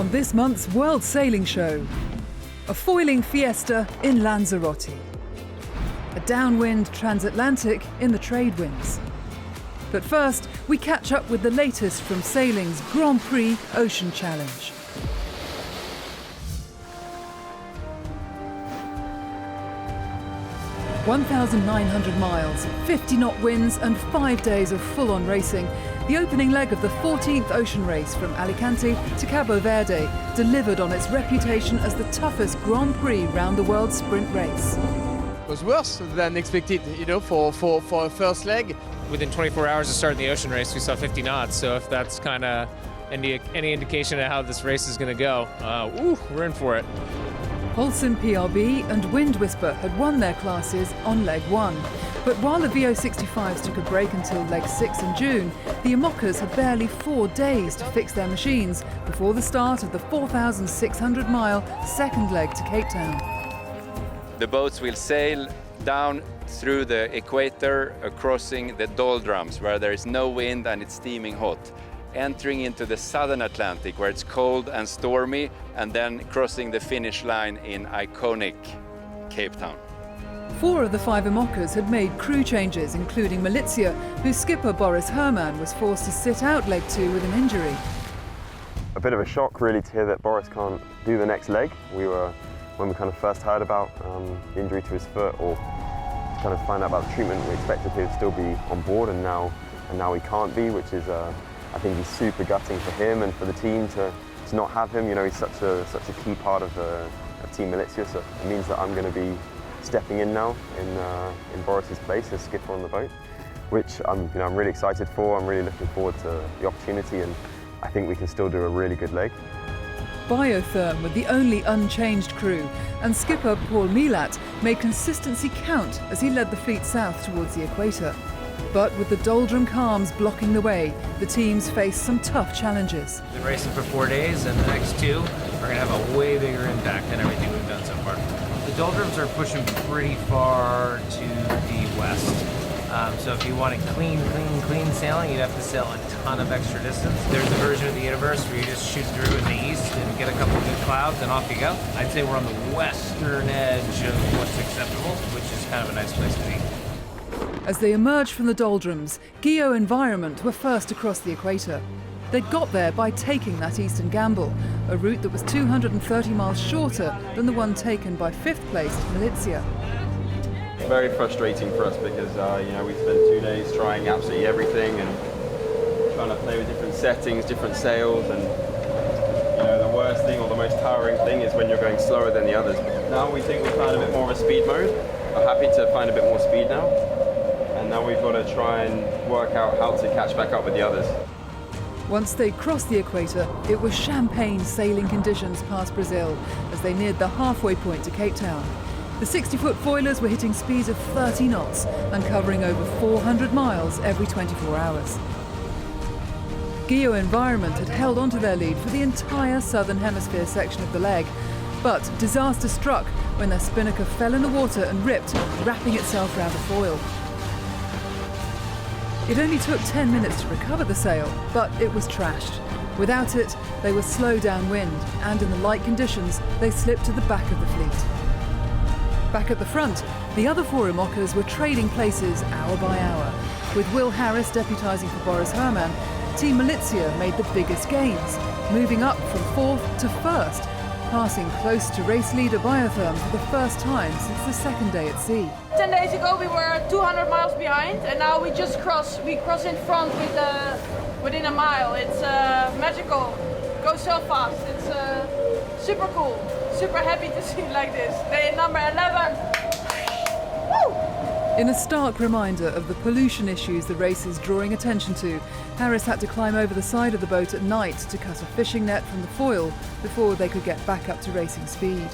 on this month's World Sailing Show. A foiling fiesta in Lanzarote. A downwind transatlantic in the trade winds. But first, we catch up with the latest from sailing's Grand Prix Ocean Challenge. (1,900 miles, 50-knot winds and 5 days of full-on racing), the opening leg of the 14th ocean race from Alicante to Cabo Verde delivered on its reputation as the toughest Grand Prix round-the-world sprint race. It was worse than expected, for a first leg. Within 24 hours of starting the ocean race, we saw 50 knots. So if that's kind of any indication of how this race is going to go, we're in for it. Holcim PRB and Wind Whisper had won their classes on leg 1. But while the VO65s took a break until leg 6 in June, the IMOCAs had barely 4 days to fix their machines before the start of the 4,600-mile second leg to Cape Town. The boats will sail down through the equator, crossing the doldrums where there is no wind and it's steaming hot, entering into the southern Atlantic where it's cold and stormy, and then crossing the finish line in iconic Cape Town. 4 of the 5 IMOCAs had made crew changes, including Malizia, whose skipper Boris Herman was forced to sit out leg 2 with an injury. A bit of a shock really to hear that Boris can't do the next leg. When we kind of first heard about the injury to his foot, or to kind of find out about the treatment, we expected he would still be on board, and now he can't be, which is I think is super gutting for him and for the team to not have him. He's such a key part of Team Malizia, so it means that I'm going to be stepping in now in Boris's place as skipper on the boat, which I'm really excited for. I'm really looking forward to the opportunity, and I think we can still do a really good leg. Biotherm were the only unchanged crew, and skipper Paul Milat made consistency count as he led the fleet south towards the equator. But with the doldrum calms blocking the way, the teams faced some tough challenges. We've been racing for 4 days, and the next 2 are going to have a way bigger impact than everything we've done so far. The doldrums are pushing pretty far to the west. So if you want clean sailing, you'd have to sail a ton of extra distance. There's a version of the universe where you just shoot through in the east and get a couple of good clouds and off you go. I'd say we're on the western edge of what's acceptable, which is kind of a nice place to be. As they emerged from the doldrums, Geo Environment were first across the equator. They'd got there by taking that eastern gamble, a route that was 230 miles shorter than the one taken by 5th-placed Malizia. It's very frustrating for us because we spent 2 days trying absolutely everything and trying to play with different settings, different sails, and the worst thing or the most tiring thing is when you're going slower than the others. Now we think we found a bit more of a speed mode. We're happy to find a bit more speed now, and now we've got to try and work out how to catch back up with the others. Once they'd crossed the equator, it was champagne sailing conditions past Brazil as they neared the halfway point to Cape Town. The 60-foot foilers were hitting speeds of 30 knots and covering over 400 miles every 24 hours. Geo Environment had held onto their lead for the entire southern hemisphere section of the leg, but disaster struck when their spinnaker fell in the water and ripped, wrapping itself round the foil. It only took 10 minutes to recover the sail, but it was trashed. Without it, they were slow downwind, and in the light conditions, they slipped to the back of the fleet. Back at the front, the other 4 IMOCAs were trading places hour by hour. With Will Harris deputising for Boris Herman, Team Malizia made the biggest gains, moving up from 4th to 1st, passing close to race leader Biotherm for the first time since the second day at sea. 10 days ago we were 200 miles behind, and now we cross in front within a mile. It's magical, goes so fast, it's super cool. Super happy to see it like this. Day number 11. Woo! In a stark reminder of the pollution issues the race is drawing attention to, Harris had to climb over the side of the boat at night to cut a fishing net from the foil before they could get back up to racing speed.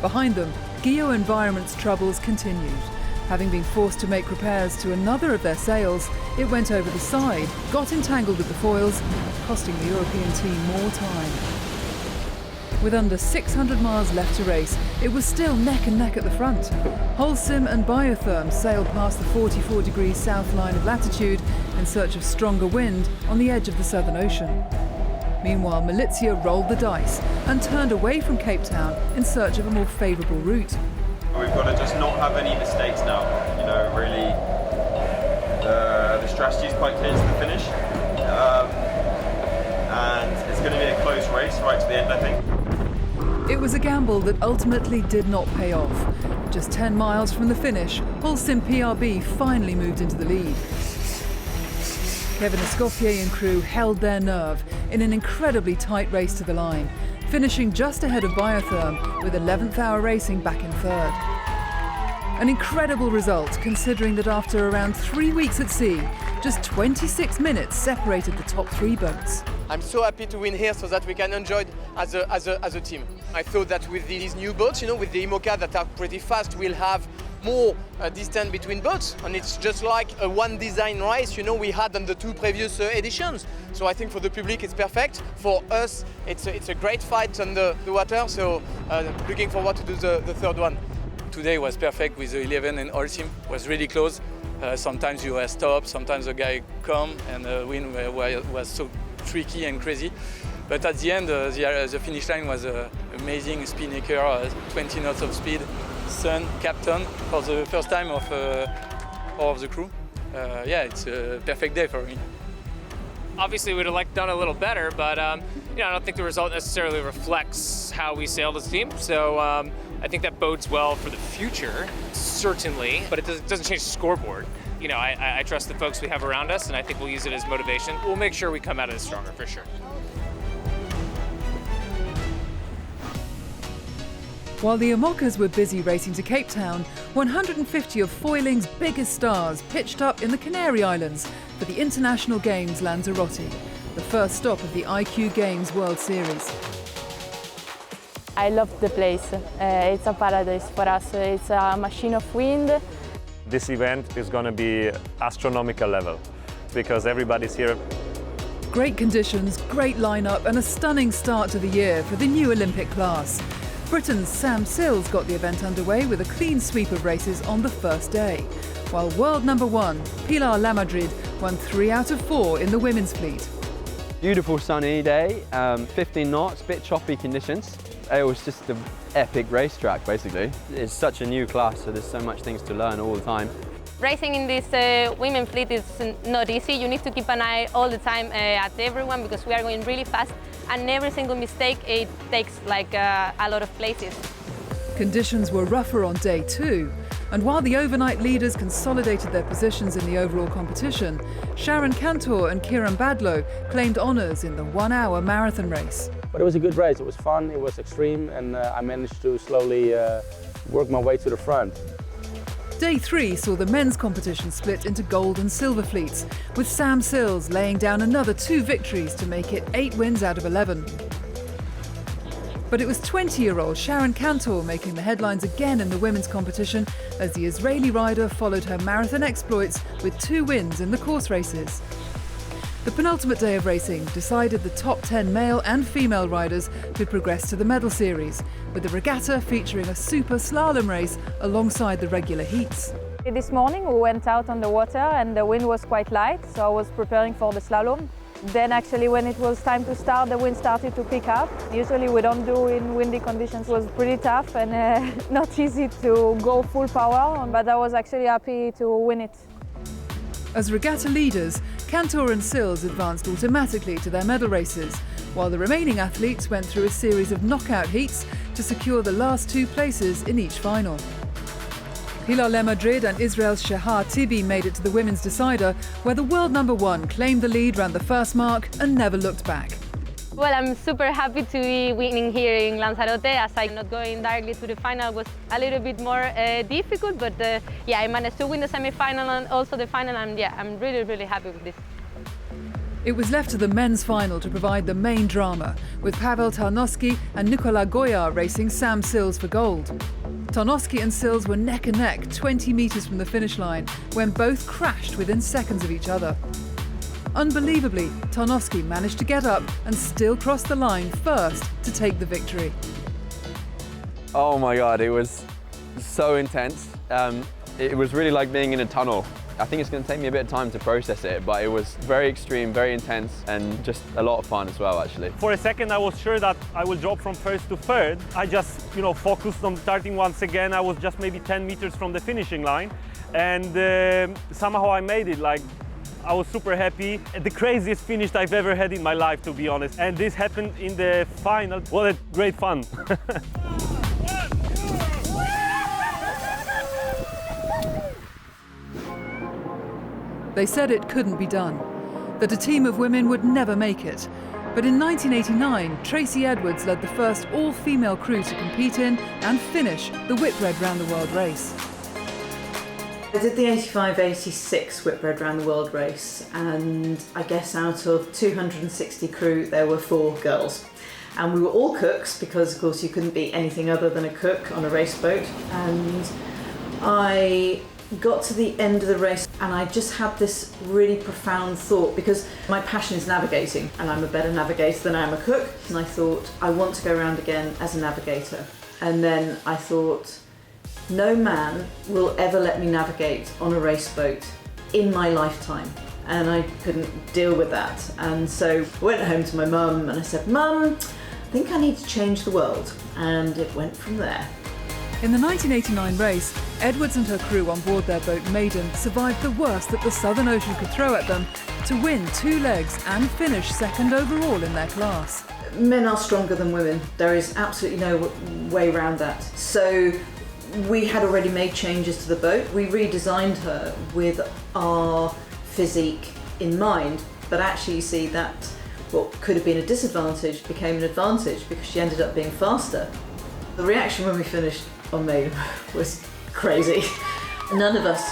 Behind them, Geo Environment's troubles continued. Having been forced to make repairs to another of their sails, it went over the side, got entangled with the foils, costing the European team more time. With under 600 miles left to race, it was still neck and neck at the front. Holcim and Biotherm sailed past the 44 degrees south line of latitude in search of stronger wind on the edge of the Southern Ocean. Meanwhile, Militia rolled the dice and turned away from Cape Town in search of a more favourable route. We've got to just not have any mistakes now. You know, really, the strategy is quite clear to the finish. And it's going to be a close race right to the end, I think. It was a gamble that ultimately did not pay off. Just 10 miles from the finish, Holcim PRB finally moved into the lead. Kevin Escoffier and crew held their nerve in an incredibly tight race to the line, finishing just ahead of Biotherm with 11th Hour Racing back in third. An incredible result considering that after around 3 weeks at sea, just 26 minutes separated the top 3 boats. I'm so happy to win here so that we can enjoy it as a team. I thought that with these new boats, you know, with the IMOCA that are pretty fast, we'll have more distance between boats, and it's just like a one design race, you know, we had on the 2 previous editions. So I think for the public it's perfect. For us, it's a great fight on the water. So looking forward to do the third one. Today was perfect with the 11 and Holcim. Was really close. Sometimes you were stopped, sometimes the guy come, and the wind was so tricky and crazy. But at the end, the finish line was amazing. Spinnaker, 20 knots of speed. Sun, captain for the first time of the crew. Yeah, it's a perfect day for me. Obviously, we'd have liked done a little better, but you know, I don't think the result necessarily reflects how we sailed as a team. So I think that bodes well for the future, certainly. But it doesn't change the scoreboard. You know, I trust the folks we have around us, and I think we'll use it as motivation. We'll make sure we come out of this stronger for sure. While the IMOCAs were busy racing to Cape Town, 150 of foiling's biggest stars pitched up in the Canary Islands for the International Games Lanzarote, the first stop of the IQ Games World Series. I love the place. It's a paradise for us. It's a machine of wind. This event is going to be astronomical level because everybody's here. Great conditions, great lineup, and a stunning start to the year for the new Olympic class. Britain's Sam Sills got the event underway with a clean sweep of races on the first day, while world number 1, Pilar Lamadrid, won 3 out of 4 in the women's fleet. Beautiful sunny day, 15 knots, bit choppy conditions. It was just an epic racetrack, basically. It's such a new class, so there's so much things to learn all the time. Racing in this women's fleet is not easy. You need to keep an eye all the time at everyone because we are going really fast, and every single mistake, it takes like a lot of places. Conditions were rougher on day 2, and while the overnight leaders consolidated their positions in the overall competition, Sharon Cantor and Kieran Badlow claimed honours in the 1-hour marathon race. But it was a good race. It was fun, it was extreme, and I managed to slowly work my way to the front. Day 3 saw the men's competition split into gold and silver fleets, with Sam Sills laying down another 2 victories to make it 8 wins out of 11. But it was 20-year-old Sharon Cantor making the headlines again in the women's competition as the Israeli rider followed her marathon exploits with 2 wins in the course races. The penultimate day of racing decided the top 10 male and female riders who progressed to the medal series, with the regatta featuring a super slalom race alongside the regular heats. This morning we went out on the water and the wind was quite light, so I was preparing for the slalom. Then actually when it was time to start, the wind started to pick up. Usually we don't do in windy conditions. It was pretty tough and not easy to go full power, but I was actually happy to win it. As regatta leaders, Cantor and Sills advanced automatically to their medal races, while the remaining athletes went through a series of knockout heats to secure the last 2 places in each final. Pilar Lamadrid and Israel's Shahar Tibi made it to the women's decider, where the world number 1 claimed the lead round the first mark and never looked back. Well, I'm super happy to be winning here in Lanzarote, as I'm not going directly to the final was a little bit more difficult, but yeah, I managed to win the semi-final and also the final, and yeah, I'm really, really happy with this. It was left to the men's final to provide the main drama, with Pavel Tarnowski and Nicolas Goyard racing Sam Sills for gold. Tarnowski and Sills were neck and neck 20 metres from the finish line when both crashed within seconds of each other. Unbelievably, Tarnowski managed to get up and still cross the line first to take the victory. Oh my God, it was so intense. It was really like being in a tunnel. I think it's going to take me a bit of time to process it, but it was very extreme, very intense, and just a lot of fun as well, actually. For a second, I was sure that I will drop from first to third. I just, focused on starting once again. I was just maybe 10 meters from the finishing line, and somehow I made it. I was super happy. The craziest finish I've ever had in my life, to be honest. And this happened in the final. What a great fun. They said it couldn't be done, that a team of women would never make it. But in 1989, Tracy Edwards led the first all-female crew to compete in and finish the Whitbread Round the World race. I did the 85-86 Whitbread Round the World race, and I guess out of 260 crew there were 4 girls. And we were all cooks because of course you couldn't be anything other than a cook on a race boat. And I got to the end of the race and I just had this really profound thought, because my passion is navigating and I'm a better navigator than I am a cook, and I thought I want to go around again as a navigator. And then I thought, no man will ever let me navigate on a race boat in my lifetime, and I couldn't deal with that. And so I went home to my mum and I said, Mum, I think I need to change the world, and it went from there. In the 1989 race, Edwards and her crew on board their boat Maiden survived the worst that the Southern Ocean could throw at them to win 2 legs and finish second overall in their class. Men are stronger than women. There is absolutely no way around that. So we had already made changes to the boat. We redesigned her with our physique in mind, but actually you see that what could have been a disadvantage became an advantage because she ended up being faster. The reaction when we finished on Maiden was crazy. None of us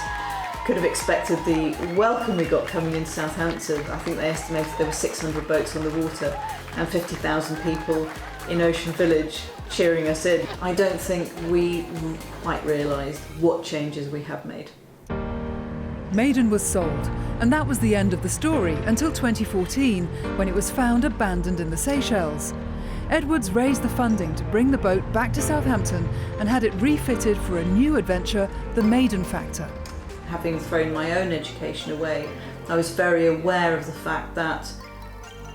could have expected the welcome we got coming into Southampton. I think they estimated there were 600 boats on the water and 50,000 people in Ocean Village cheering us in. I don't think we quite realised what changes we have made. Maiden was sold, and that was the end of the story until 2014, when it was found abandoned in the Seychelles. Edwards raised the funding to bring the boat back to Southampton and had it refitted for a new adventure, the Maiden Factor. Having thrown my own education away, I was very aware of the fact that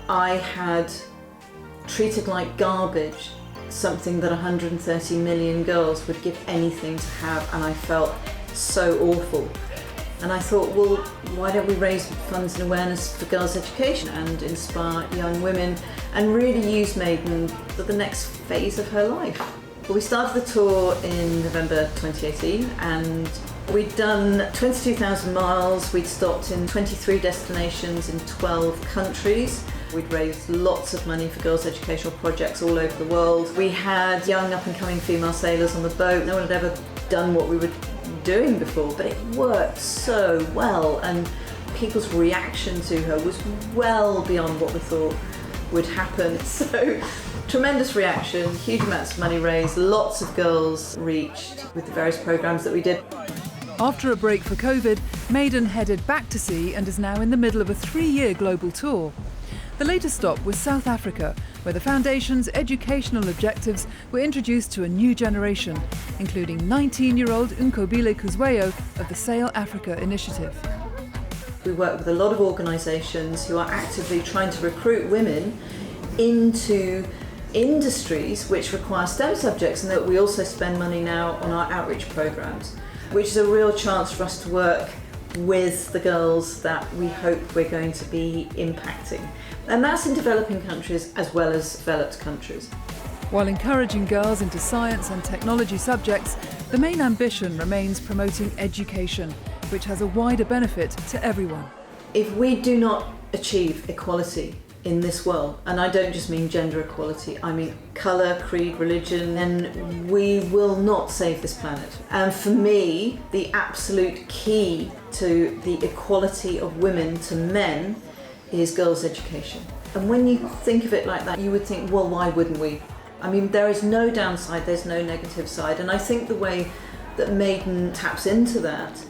I had treated like garbage something that 130 million girls would give anything to have, and I felt so awful. And I thought, well, why don't we raise funds and awareness for girls' education and inspire young women and really use Maiden for the next phase of her life? Well, we started the tour in November 2018 and we'd done 22,000 miles. We'd stopped in 23 destinations in 12 countries. We'd raised lots of money for girls' educational projects all over the world. We had young up-and-coming female sailors on the boat. No one had ever done what we were doing before, but it worked so well, and people's reaction to her was well beyond what we thought would happen. So tremendous reaction, huge amounts of money raised, lots of girls reached with the various programs that we did. After a break for COVID, Maiden headed back to sea and is now in the middle of a 3-year global tour. The latest stop was South Africa, where the Foundation's educational objectives were introduced to a new generation, including 19-year-old Nkobile Kuzweyo of the Sail Africa initiative. We work with a lot of organisations who are actively trying to recruit women into industries which require STEM subjects, and that we also spend money now on our outreach programmes, which is a real chance for us to work with the girls that we hope we're going to be impacting. And that's in developing countries as well as developed countries. While encouraging girls into science and technology subjects, the main ambition remains promoting education, which has a wider benefit to everyone. If we do not achieve equality in this world, and I don't just mean gender equality, I mean colour, creed, religion, then we will not save this planet. And for me, the absolute key to the equality of women to men is girls' education. And when you think of it like that, you would think, well, why wouldn't we? I mean, there is no downside, there's no negative side. And I think the way that Maiden taps into that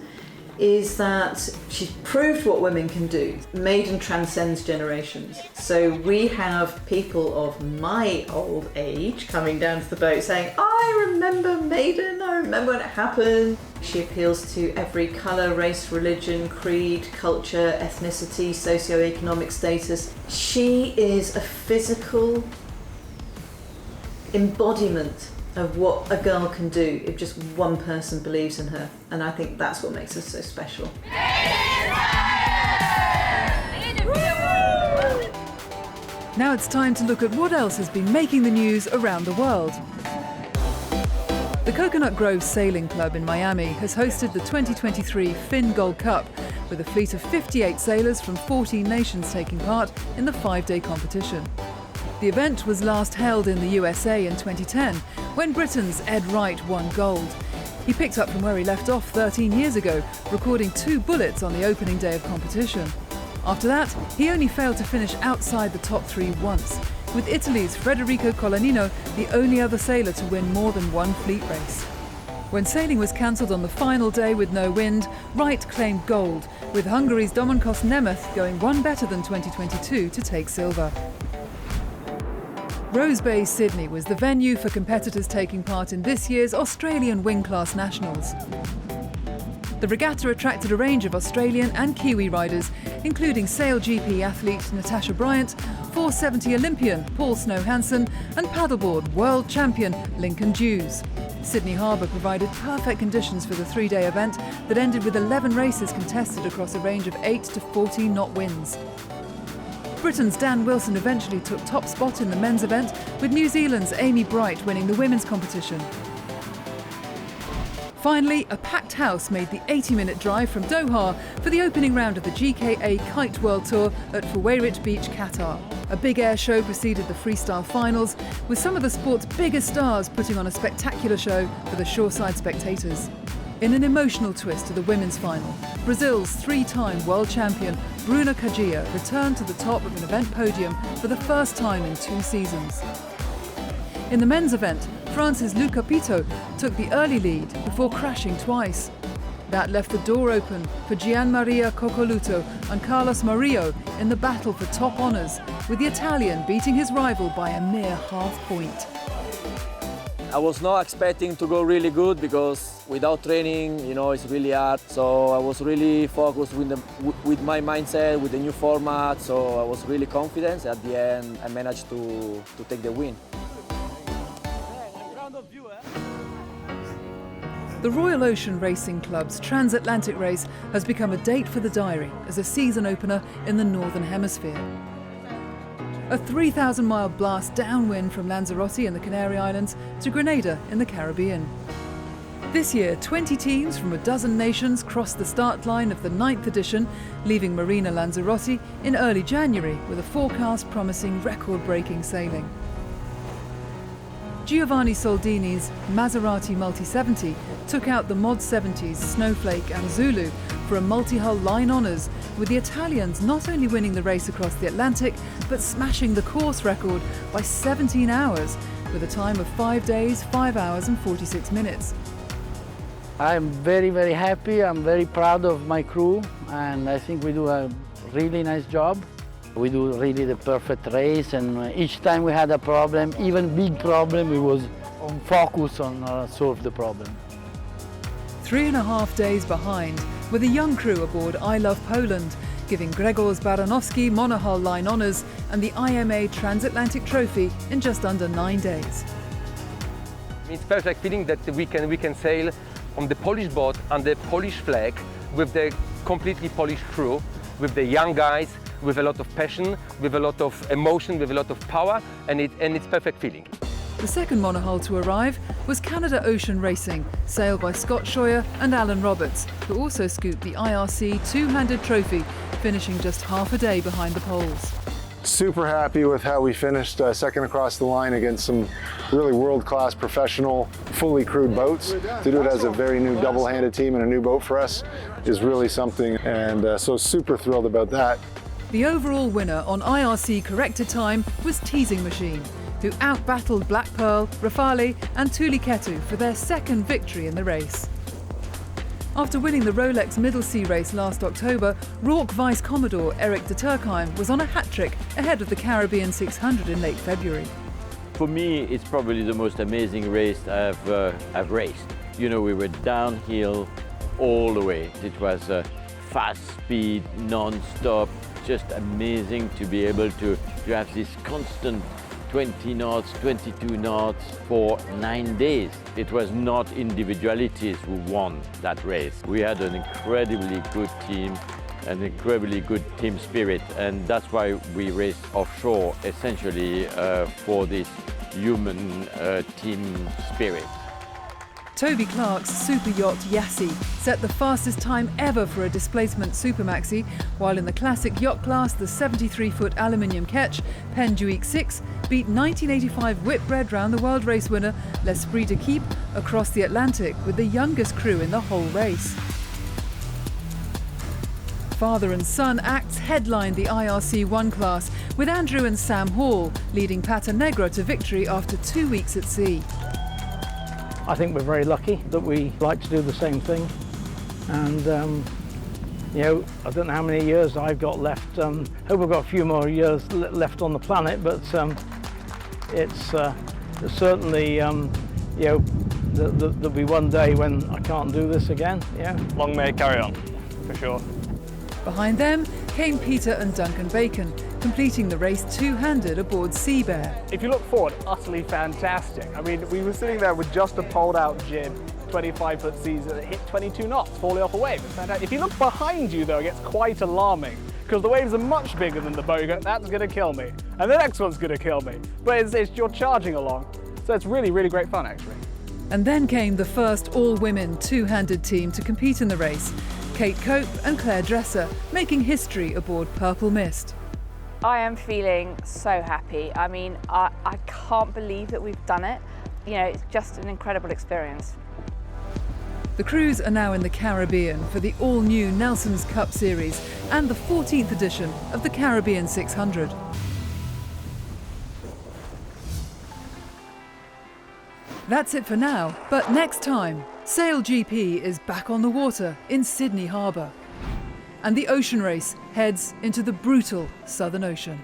is that she's proved what women can do. Maiden transcends generations. So we have people of my old age coming down to the boat saying, I remember Maiden, I remember when it happened. She appeals to every colour, race, religion, creed, culture, ethnicity, socio-economic status. She is a physical embodiment of what a girl can do if just one person believes in her, and I think that's what makes her so special. Now it's time to look at what else has been making the news around the world. The Coconut Grove Sailing Club in Miami has hosted the 2023 Finn Gold Cup with a fleet of 58 sailors from 14 nations taking part in the 5-day competition. The event was last held in the USA in 2010, when Britain's Ed Wright won gold. He picked up from where he left off 13 years ago, recording 2 bullets on the opening day of competition. After that, he only failed to finish outside the top 3 once, with Italy's Federico Colanino the only other sailor to win more than one fleet race. When sailing was cancelled on the final day with no wind, Wright claimed gold, with Hungary's Domokos Nemeth going one better than 2022 to take silver. Rose Bay, Sydney was the venue for competitors taking part in this year's Australian Wing Class Nationals. The regatta attracted a range of Australian and Kiwi riders, including SailGP athlete Natasha Bryant, 470 Olympian Paul Snow Hansen, and paddleboard world champion Lincoln Dews. Sydney Harbour provided perfect conditions for the 3-day event that ended with 11 races contested across a range of 8 to 14 knot winds. Britain's Dan Wilson eventually took top spot in the men's event, with New Zealand's Amy Bright winning the women's competition. Finally, a packed house made the 80-minute drive from Doha for the opening round of the GKA Kite World Tour at Fuwairit Beach, Qatar. A big air show preceded the freestyle finals, with some of the sport's biggest stars putting on a spectacular show for the shoreside spectators. In an emotional twist to the women's final, Brazil's 3-time world champion Bruna Kajia returned to the top of an event podium for the first time in 2 seasons. In the men's event, France's Luca Pito took the early lead before crashing twice. That left the door open for Gianmaria Coccoluto and Carlos Murillo in the battle for top honours, with the Italian beating his rival by a mere half point. I was not expecting to go really good because without training, it's really hard. So I was really focused with my mindset, with the new format. So I was really confident. At the end, I managed to take the win. The Royal Ocean Racing Club's Transatlantic race has become a date for the diary as a season opener in the Northern Hemisphere. A 3,000-mile blast downwind from Lanzarote in the Canary Islands to Grenada in the Caribbean. This year, 20 teams from a dozen nations crossed the start line of the 9th edition, leaving Marina Lanzarote in early January with a forecast promising record-breaking sailing. Giovanni Soldini's Maserati Multi-70 took out the Mod 70s Snowflake and Zulu for a multi-hull line honours, with the Italians not only winning the race across the Atlantic, but smashing the course record by 17 hours, with a time of 5 days, 5 hours and 46 minutes. I'm very, very happy. I'm very proud of my crew, and I think we do a really nice job. We do really the perfect race, and each time we had a problem, even big problem, we was on focus on solve the problem. 3.5 days behind, with a young crew aboard I Love Poland, giving Grzegorz Baranowski monohull line honours and the IMA Transatlantic Trophy in just under 9 days. It's perfect feeling that we can sail on the Polish boat under the Polish flag with the completely Polish crew, with the young guys, with a lot of passion, with a lot of emotion, with a lot of power, and it's perfect feeling. The second monohull to arrive was Canada Ocean Racing, sailed by Scott Scheuer and Alan Roberts, who also scooped the IRC two-handed trophy, finishing just half a day behind the poles. Super happy with how we finished second across the line against some really world-class professional, fully crewed boats. To do it as a very new double-handed team and a new boat for us is really something, and so super thrilled about that. The overall winner on IRC corrected time was Teasing Machine, who out-battled Black Pearl, Rafale and Tuli Ketu for their second victory in the race. After winning the Rolex Middle Sea race last October, Rourke Vice Commodore Eric de Turckheim was on a hat-trick ahead of the Caribbean 600 in late February. For me, it's probably the most amazing race I've raced. You know, we were downhill all the way. It was fast speed, non-stop, just amazing to be able to have this constant 20 knots, 22 knots for 9 days. It was not individualities who won that race. We had an incredibly good team, an incredibly good team spirit, and that's why we raced offshore essentially for this human team spirit. Toby Clark's super yacht Yassi set the fastest time ever for a displacement supermaxi, while in the classic yacht class the 73-foot aluminium ketch Penduik 6 beat 1985 Whitbread round the world race winner L'Esprit d'Equipe across the Atlantic with the youngest crew in the whole race. Father and son acts headlined the IRC 1 class, with Andrew and Sam Hall leading Pata Negra to victory after 2 weeks at sea. I think we're very lucky that we like to do the same thing, and you know, I don't know how many years I've got left. Hope I've got a few more years left on the planet, but it's certainly you know, there'll be one day when I can't do this again. Yeah, long may it carry on, for sure. Behind them came Peter and Duncan Bacon, completing the race two-handed aboard Sea Bear. If you look forward, utterly fantastic. I mean, we were sitting there with just a poled-out jib, 25-foot seas that hit 22 knots, falling off a wave. It's fantastic. If you look behind you, though, it gets quite alarming, because the waves are much bigger than the boat. That's going to kill me, and the next one's going to kill me. But you're charging along, so it's really, really great fun, actually. And then came the first all-women two-handed team to compete in the race. Kate Cope and Claire Dresser, making history aboard Purple Mist. I am feeling so happy. I mean, I can't believe that we've done it. You know, it's just an incredible experience. The crews are now in the Caribbean for the all-new Nelson's Cup Series and the 14th edition of the Caribbean 600. That's it for now, but next time, Sail GP is back on the water in Sydney Harbour. And the ocean race heads into the brutal Southern Ocean.